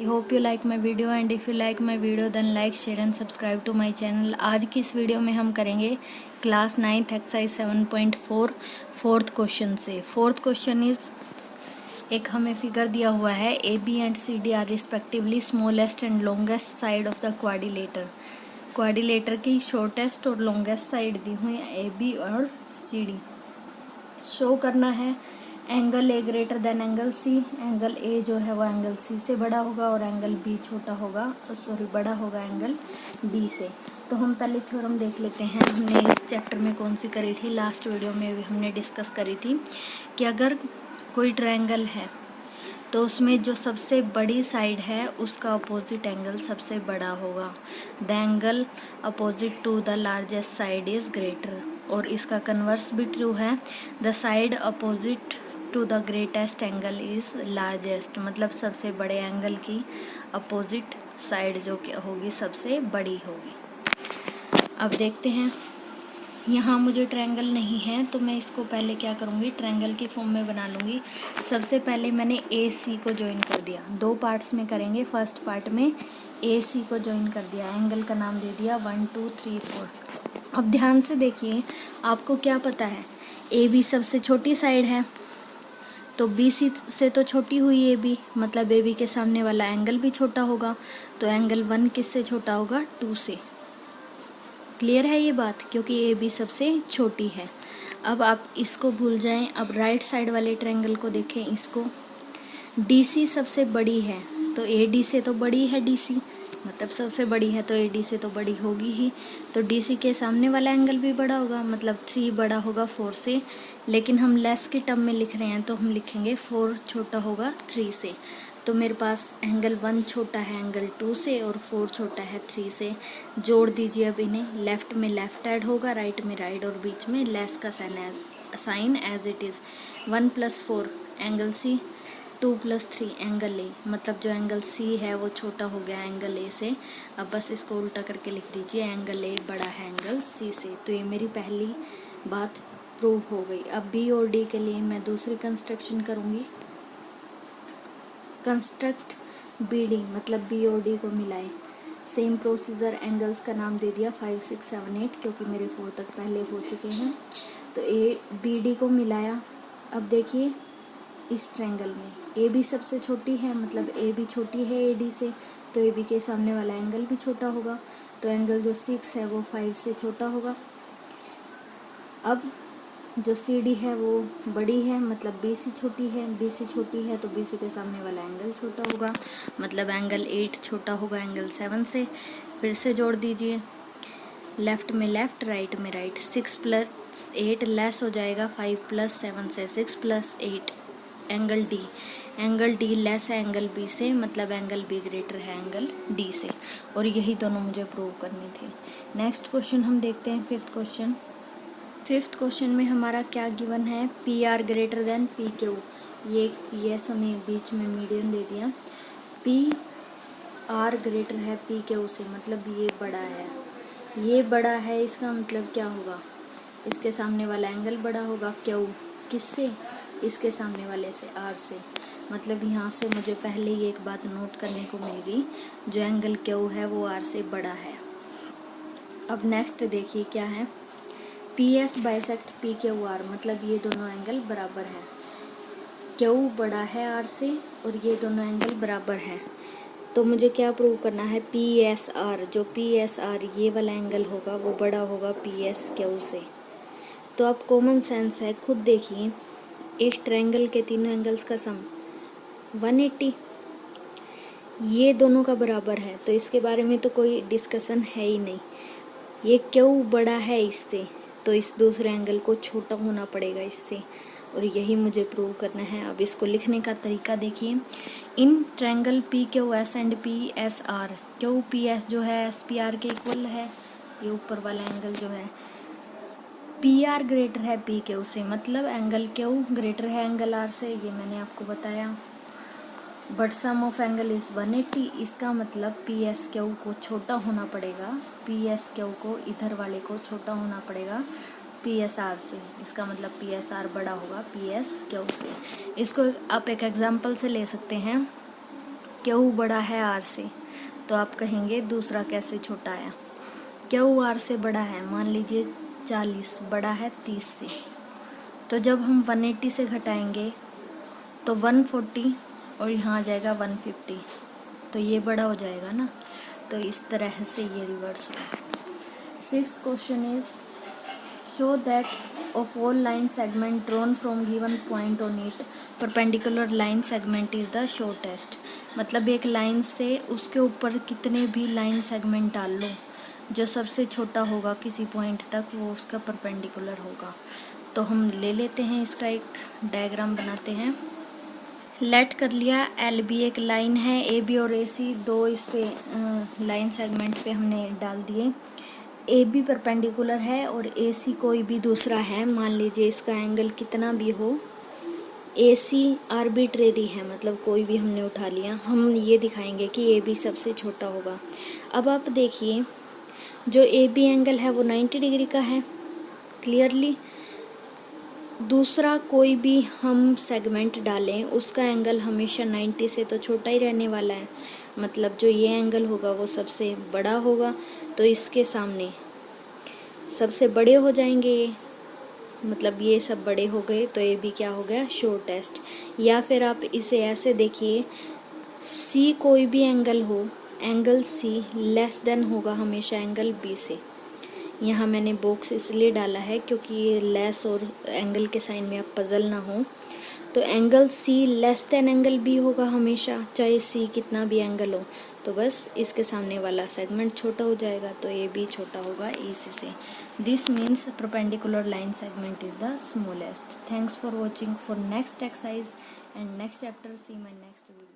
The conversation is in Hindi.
I hope you like my video and if you like my video then like share and subscribe to my channel. आज की इस वीडियो में हम करेंगे class 9th exercise 7.4 fourth question से। फोर्थ क्वेश्चन इज़, एक हमें फिगर दिया हुआ है A B and C D are respectively smallest and longest side of the quadrilateral. Quadrilateral की शॉर्टेस्ट और लॉन्गेस्ट साइड दी हुई है ए बी और सी डी। शो करना है angle A greater than angle C. Angle A जो है वो एंगल सी से बड़ा होगा और एंगल बी छोटा होगा, बड़ा होगा एंगल डी से। तो हम पहले थ्योरम देख लेते हैं। हमने इस चैप्टर में कौन सी करी थी, लास्ट वीडियो में भी हमने डिस्कस करी थी कि अगर कोई ट्रायंगल है तो उसमें जो सबसे बड़ी साइड है उसका अपोजिट एंगल सबसे बड़ा होगा। The angle opposite to the largest side is greater. और इसका कन्वर्स भी ट्रू है, the side opposite to the greatest angle is largest, मतलब सबसे बड़े एंगल की अपोजिट साइड जो कि होगी सबसे बड़ी होगी। अब देखते हैं, यहाँ मुझे ट्रायंगल नहीं है तो मैं इसको पहले क्या करूँगी, ट्रायंगल की फॉर्म में बना लूँगी। सबसे पहले मैंने ए सी को ज्वाइन कर दिया, दो पार्ट्स में करेंगे। फर्स्ट पार्ट में ए सी को ज्वाइन कर दिया, एंगल का नाम दे दिया 1 2 3 4। अब ध्यान से देखिए, आपको क्या पता है, ए बी सबसे छोटी साइड है तो बी सी से तो छोटी हुई ए बी, मतलब ए बी के सामने वाला एंगल भी छोटा होगा। तो एंगल 1 किससे छोटा होगा, 2 से। क्लियर है ये बात, क्योंकि ए बी सबसे छोटी है। अब आप इसको भूल जाएं। अब राइट साइड वाले ट्रायंगल को देखें, इसको डी सी सबसे बड़ी है तो ए डी से तो बड़ी है डी सी, मतलब सबसे बड़ी है तो ए डी से तो बड़ी होगी ही। तो डी सी के सामने वाला एंगल भी बड़ा होगा, मतलब 3 बड़ा होगा 4 से। लेकिन हम लेस के टर्म में लिख रहे हैं तो हम लिखेंगे 4 छोटा होगा 3 से। तो मेरे पास एंगल 1 छोटा है एंगल 2 से और 4 छोटा है 3 से। जोड़ दीजिए अब इन्हें, लेफ्ट में लेफ्ट ऐड होगा, राइट में राइट, और बीच में लेस का sign as it is. 1 + 4 angle C, 2 + 3 angle A, मतलब जो एंगल सी है वो छोटा हो गया एंगल ए से। अब बस इसको उल्टा करके लिख दीजिए, एंगल ए बड़ा है एंगल सी से। तो ये मेरी पहली बात प्रूव हो गई। अब बी और डी के लिए मैं दूसरी कंस्ट्रक्शन करूँगी। कंस्ट्रक्ट बी डी, मतलब बी और डी को मिलाए। सेम प्रोसीजर, एंगल्स का नाम दे दिया 5 6 7 8, क्योंकि मेरे 4 तक पहले हो चुके हैं। तो ए बी डी को मिलाया। अब देखिए इस ट्रायंगल में ए बी सबसे छोटी है, मतलब ए बी छोटी है ए डी से, तो ए बी के सामने वाला एंगल भी छोटा होगा। तो एंगल जो 6 है वो 5 से छोटा होगा। अब जो सी डी है वो बड़ी है, मतलब बी सी छोटी है, बी सी छोटी है तो बी सी के सामने वाला एंगल छोटा होगा, मतलब एंगल 8 छोटा होगा एंगल 7 से। फिर से जोड़ दीजिए, लेफ्ट में लेफ्ट, राइट में राइट। 6 + 8 लेस हो जाएगा 5 + 7 से, 6 + 8 angle D. Angle D less है एंगल बी से, मतलब एंगल बी ग्रेटर है एंगल डी से। और यही दोनों मुझे प्रूव करने थे। नेक्स्ट क्वेश्चन हम देखते हैं, फिफ्थ क्वेश्चन में हमारा क्या गिवन है, P R greater than P Q. ये पी एस हमें बीच में मीडियन दे दिया। पी आर ग्रेटर है पी क्यू से, मतलब ये बड़ा है, ये बड़ा है, इसका मतलब क्या होगा, इसके सामने वाला एंगल बड़ा होगा। क्यू किससे, इसके सामने वाले से, आर से। मतलब यहाँ से मुझे पहले ही एक बात नोट करने को मिल गई, जो एंगल क्यू है वो आर से बड़ा है। अब नेक्स्ट देखिए क्या है, P S bisect P Q R, मतलब ये दोनों एंगल बराबर है। क्यू बड़ा है आर से और ये दोनों एंगल बराबर है। तो मुझे क्या प्रूव करना है, पी एस आर, जो पी एस आर ये वाला एंगल होगा वो बड़ा होगा पी एस क्यू से। तो अब कॉमन सेंस है, खुद देखिए, एक ट्रायंगल के तीनों एंगल्स का सम 180, ये दोनों का बराबर है, तो इसके बारे में तो कोई डिस्कशन है ही नहीं। ये क्यू बड़ा है इससे, तो इस दूसरे एंगल को छोटा होना पड़ेगा इससे, और यही मुझे प्रूव करना है। अब इसको लिखने का तरीका देखिए, in triangle P Q S and P S R, Q P S जो है एस पी आर के इक्वल है, ये ऊपर वाला एंगल जो है। पी आर ग्रेटर है पी क्यू से, मतलब एंगल क्यू ग्रेटर है एंगल आर से, ये मैंने आपको बताया। But sum of angle is 180, इसका मतलब पी एस क्यू को छोटा होना पड़ेगा, पी एस क्यू को इधर वाले को छोटा होना पड़ेगा पी एस आर से। इसका मतलब पी एस आर बड़ा होगा पी एस क्यू से। इसको आप एक एग्जांपल से ले सकते हैं। क्यू बड़ा है आर से, तो आप कहेंगे दूसरा कैसे छोटा है। क्यू आर से बड़ा है, मान लीजिए 40 बड़ा है 30 से, तो जब हम 180 से घटाएंगे तो 140 और यहाँ आ जाएगा 150, तो ये बड़ा हो जाएगा ना। तो इस तरह से ये रिवर्स होगा। 6th question is show that of all line segment drawn from given point on it perpendicular line segment is the shortest. मतलब एक लाइन से उसके ऊपर कितने भी लाइन सेगमेंट डाल लो, जो सबसे छोटा होगा किसी पॉइंट तक वो उसका परपेंडिकुलर होगा। तो हम ले लेते हैं, इसका एक डायग्राम बनाते हैं। लेट कर लिया एल बी एक लाइन है, ए बी और ए सी दो इस पे लाइन सेगमेंट पे हमने डाल दिए। ए बी परपेंडिकुलर है और ए सी कोई भी दूसरा है, मान लीजिए इसका एंगल कितना भी हो। ए सी आर्बिट्रेरी है, मतलब कोई भी हमने उठा लिया। हम ये दिखाएंगे कि ए बी सबसे छोटा होगा। अब आप देखिए जो ए बी एंगल है वो 90 डिग्री का है क्लियरली। दूसरा कोई भी हम सेगमेंट डालें उसका एंगल हमेशा 90 से तो छोटा ही रहने वाला है, मतलब जो ये एंगल होगा वो सबसे बड़ा होगा, तो इसके सामने सबसे बड़े हो जाएंगे ये, मतलब ये सब बड़े हो गए, तो ये भी क्या हो गया शॉर्टेस्ट। या फिर आप इसे ऐसे देखिए, सी कोई भी एंगल हो, एंगल सी लेस देन होगा हमेशा एंगल बी से। यहाँ मैंने बॉक्स इसलिए डाला है क्योंकि ये लेस और एंगल के साइन में आप पजल ना हो। तो angle C less than angle B होगा हमेशा, चाहे सी कितना भी एंगल हो। तो बस इसके सामने वाला सेगमेंट छोटा हो जाएगा, तो ये भी छोटा होगा ए सी से। This means perpendicular line segment is the smallest. Thanks for watching. For next exercise and next chapter see my next video.